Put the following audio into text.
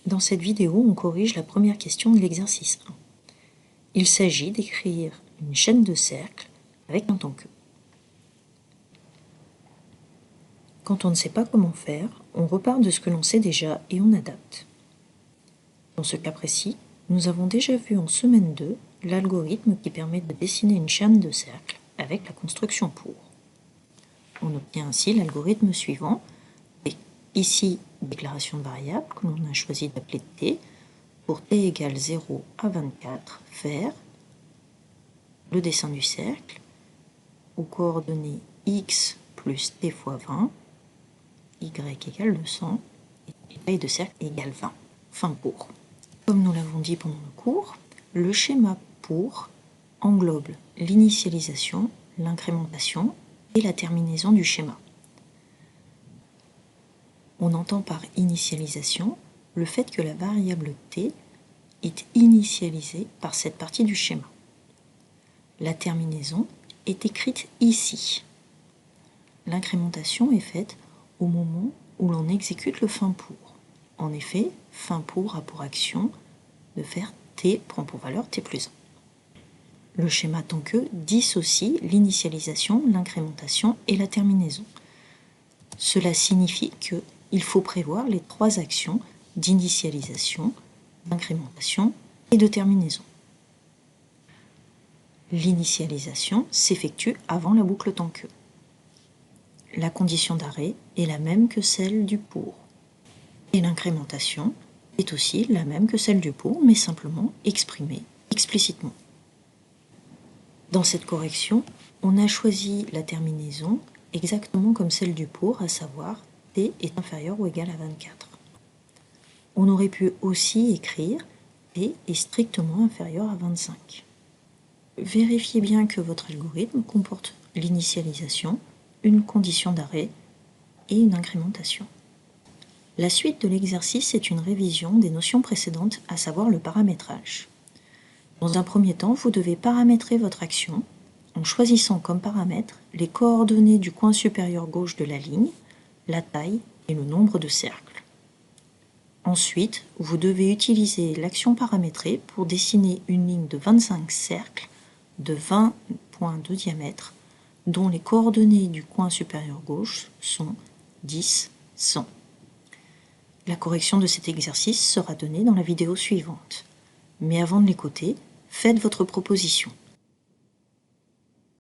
Dans cette vidéo, on corrige la première question de l'exercice 1. Il s'agit d'écrire une chaîne de cercles avec un temps que. Quand on ne sait pas comment faire, on repart de ce que l'on sait déjà et on adapte. Dans ce cas précis, nous avons déjà vu en semaine 2 l'algorithme qui permet de dessiner une chaîne de cercles avec la construction pour. On obtient ainsi l'algorithme suivant. Et ici, déclaration de variable que l'on a choisi d'appeler t. Pour t égale 0 à 24, faire le dessin du cercle aux coordonnées x plus t fois 20, y égale 200, et taille de cercle égale 20. Fin pour. Comme nous l'avons dit pendant le cours, le schéma pour englobe l'initialisation, l'incrémentation et la terminaison du schéma. On entend par initialisation le fait que la variable t est initialisée par cette partie du schéma. La terminaison est écrite ici. L'incrémentation est faite au moment où l'on exécute le fin pour. En effet, fin pour a pour action de faire t prend pour valeur t plus 1. Le schéma tant que dissocie l'initialisation, l'incrémentation et la terminaison. Cela signifie qu'il faut prévoir les trois actions d'initialisation, d'incrémentation et de terminaison. L'initialisation s'effectue avant la boucle tant que. La condition d'arrêt est la même que celle du pour. Et l'incrémentation est aussi la même que celle du pour, mais simplement exprimée explicitement. Dans cette correction, on a choisi la terminaison exactement comme celle du pour, à savoir t est inférieur ou égal à 24. On aurait pu aussi écrire t est strictement inférieur à 25. Vérifiez bien que votre algorithme comporte l'initialisation, une condition d'arrêt et une incrémentation. La suite de l'exercice est une révision des notions précédentes, à savoir le paramétrage. Dans un premier temps, vous devez paramétrer votre action en choisissant comme paramètre les coordonnées du coin supérieur gauche de la ligne, la taille et le nombre de cercles. Ensuite, vous devez utiliser l'action paramétrée pour dessiner une ligne de 25 cercles de 20 points de diamètre, dont les coordonnées du coin supérieur gauche sont 10, 100. La correction de cet exercice sera donnée dans la vidéo suivante. Mais avant de l'écouter, faites votre proposition.